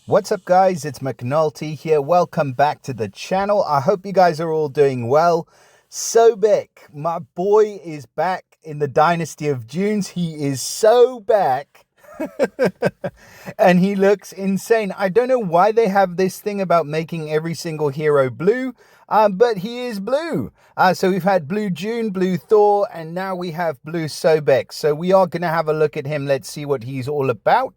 What's up, guys? It's McNulty here. Welcome back to the channel. I hope you guys are all doing well. Sobek, my boy, is back in the Dynasty of Dunes. He is so back. And he looks insane. I don't know why they have this thing about making every single hero blue, but he is blue. So we've had Blue June, Blue Thor, and now we have Blue Sobek. So we are going to have a look at him. Let's see what he's all about.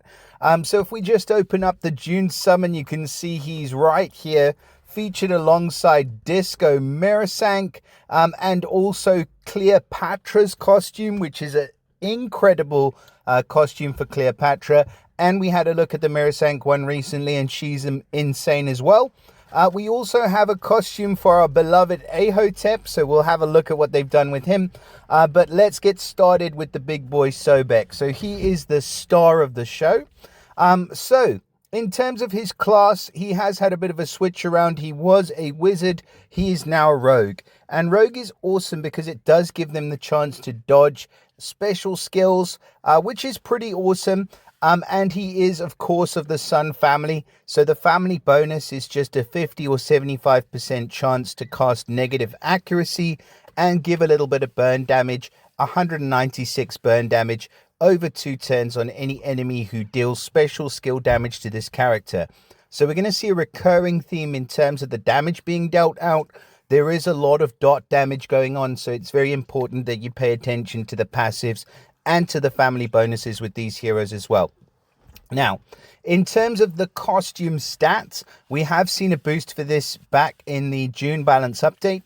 So if we just open up the June summon, you can see he's right here, featured alongside Disco Mirasank, and also Cleopatra's costume, which is an incredible costume for Cleopatra. And we had a look at the Mirasank one recently, and she's insane as well. We also have a costume for our beloved Ahotep, so we'll have a look at what they've done with him. But let's get started with the big boy Sobek. So he is the star of the show. So in terms of his class, he has had a bit of a switch around. He was a wizard. He is now a rogue. And rogue is awesome because it does give them the chance to dodge special skills, which is pretty awesome. And he is, of course, of the Sun family. So the family bonus is just a 50 or 75% chance to cast negative accuracy and give a little bit of burn damage, 196 burn damage over 2 turns on any enemy who deals special skill damage to this character. So we're going to see a recurring theme in terms of the damage being dealt out. There is a lot of dot damage going on, so it's very important that you pay attention to the passives and to the family bonuses with these heroes as well. Now, in terms of the costume stats, we have seen a boost for this back in the June balance update.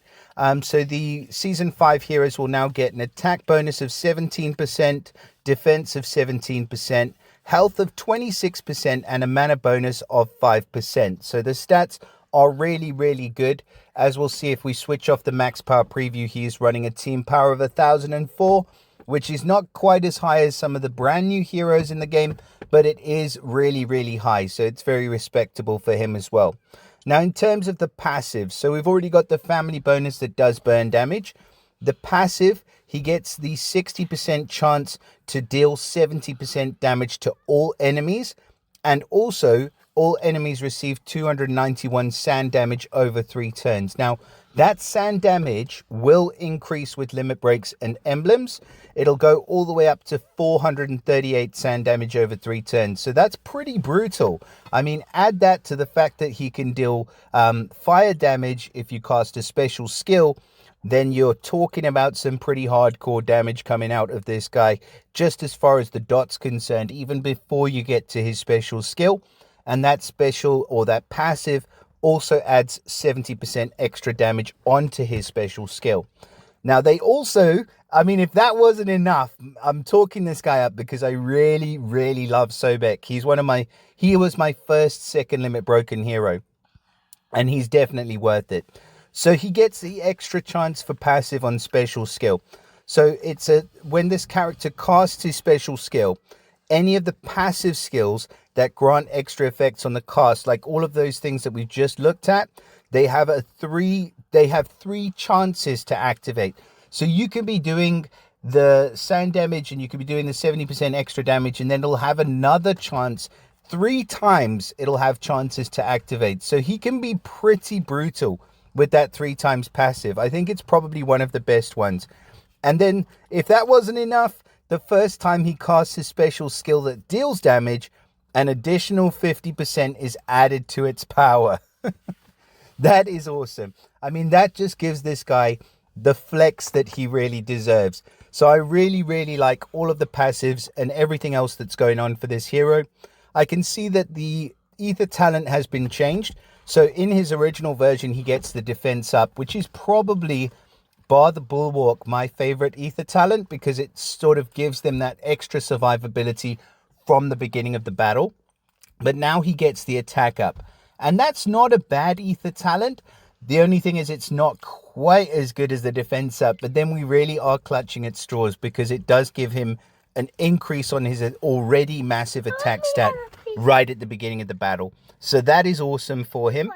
So the Season 5 heroes will now get an attack bonus of 17%, defense of 17%, health of 26%, and a mana bonus of 5%. So the stats are really, really good. As we'll see if we switch off the max power preview, he is running a team power of 1004, which is not quite as high as some of the brand new heroes in the game, but it is really, really high. So it's very respectable for him as well. Now, in terms of the passive, so we've already got the family bonus that does burn damage. The passive, he gets the 60% chance to deal 70% damage to all enemies. And also, all enemies receive 291 sand damage over 3 turns. Now, that sand damage will increase with limit breaks and emblems. It'll go all the way up to 438 sand damage over 3 turns. So that's pretty brutal. I mean, add that to the fact that he can deal fire damage if you cast a special skill. Then you're talking about some pretty hardcore damage coming out of this guy, just as far as the dot's concerned, even before you get to his special skill. And that special or that passive also adds 70% extra damage onto his special skill. Now, they also, I mean, if that wasn't enough, I'm talking this guy up because I really, really love Sobek. He was my first second limit broken hero, and he's definitely worth it. So he gets the extra chance for passive on special skill. So it's when this character casts his special skill, any of the passive skills that grant extra effects on the cast, like all of those things that we've just looked at, they have 3 chances to activate. So you can be doing the sand damage and you can be doing the 70% extra damage, and then it'll have another chance. 3 times it'll have chances to activate. So he can be pretty brutal with that 3 times passive. I think it's probably one of the best ones. And then if that wasn't enough, the first time he casts his special skill that deals damage, an additional 50% is added to its power. That is awesome. I mean, that just gives this guy the flex that he really deserves. So I really, really like all of the passives and everything else that's going on for this hero. I can see that the ether talent has been changed. So in his original version, he gets the defense up, which is probably, bar the bulwark, my favorite ether talent, because it sort of gives them that extra survivability from the beginning of the battle. But now he gets the attack up, and that's not a bad ether talent. The only thing is it's not quite as good as the defense up, but then we really are clutching at straws because it does give him an increase on his already massive attack stat right at the beginning of the battle. So that is awesome for him.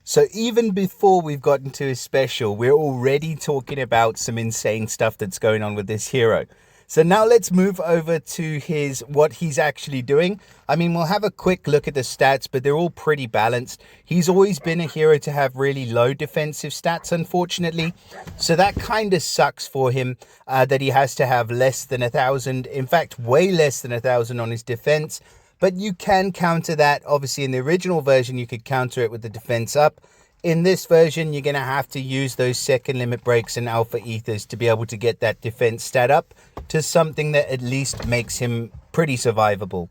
So even before we've gotten to his special, we're already talking about some insane stuff that's going on with this hero. So now let's move over to what he's actually doing. I mean, we'll have a quick look at the stats, but they're all pretty balanced. He's always been a hero to have really low defensive stats, unfortunately. So that kind of sucks for him, that he has to have less than 1,000. In fact, way less than 1,000 on his defense. But you can counter that. Obviously, in the original version, you could counter it with the defense up. In this version, you're going to have to use those second limit breaks and alpha ethers to be able to get that defense stat up to something that at least makes him pretty survivable.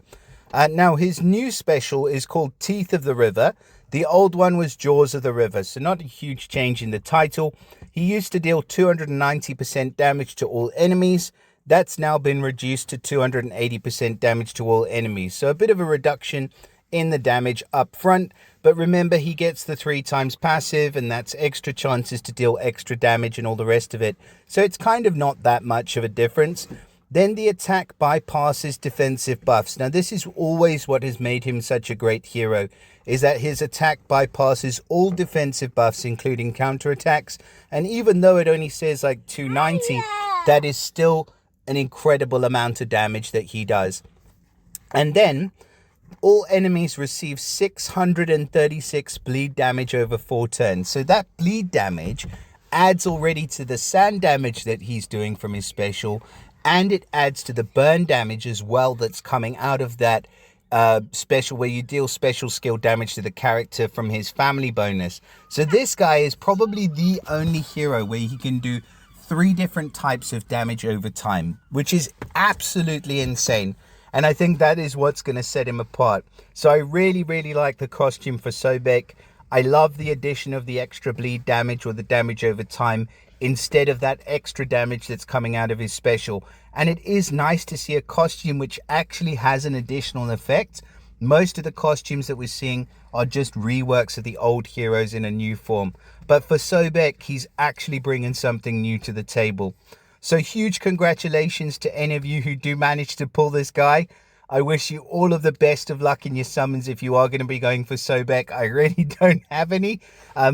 Now, his new special is called Teeth of the River. The old one was Jaws of the River, so not a huge change in the title. He used to deal 290% damage to all enemies. That's now been reduced to 280% damage to all enemies. So a bit of a reduction in the damage up front. But remember, he gets the 3 times passive, and that's extra chances to deal extra damage and all the rest of it. So it's kind of not that much of a difference. Then the attack bypasses defensive buffs. Now, this is always what has made him such a great hero, is that his attack bypasses all defensive buffs, including counterattacks. And even though it only says like 290, that is still an incredible amount of damage that he does. And then all enemies receive 636 bleed damage over 4 turns. So that bleed damage adds already to the sand damage that he's doing from his special, and it adds to the burn damage as well that's coming out of that special, where you deal special skill damage to the character from his family bonus. So this guy is probably the only hero where he can do 3 different types of damage over time, which is absolutely insane. And I think that is what's going to set him apart. So I really, really like the costume for Sobek. I love the addition of the extra bleed damage, or the damage over time, instead of that extra damage that's coming out of his special. And it is nice to see a costume which actually has an additional effect. Most of the costumes that we're seeing are just reworks of the old heroes in a new form. But for Sobek, he's actually bringing something new to the table. So huge congratulations to any of you who do manage to pull this guy. I wish you all of the best of luck in your summons if you are going to be going for Sobek. I really don't have any,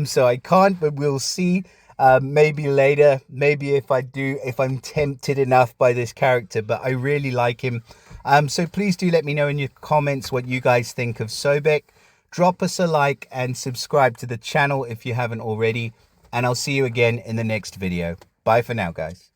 so I can't, but we'll see. Maybe later, maybe if I do, if I'm tempted enough by this character, but I really like him. So please do let me know in your comments what you guys think of Sobek. Drop us a like and subscribe to the channel if you haven't already. And I'll see you again in the next video. Bye for now, guys.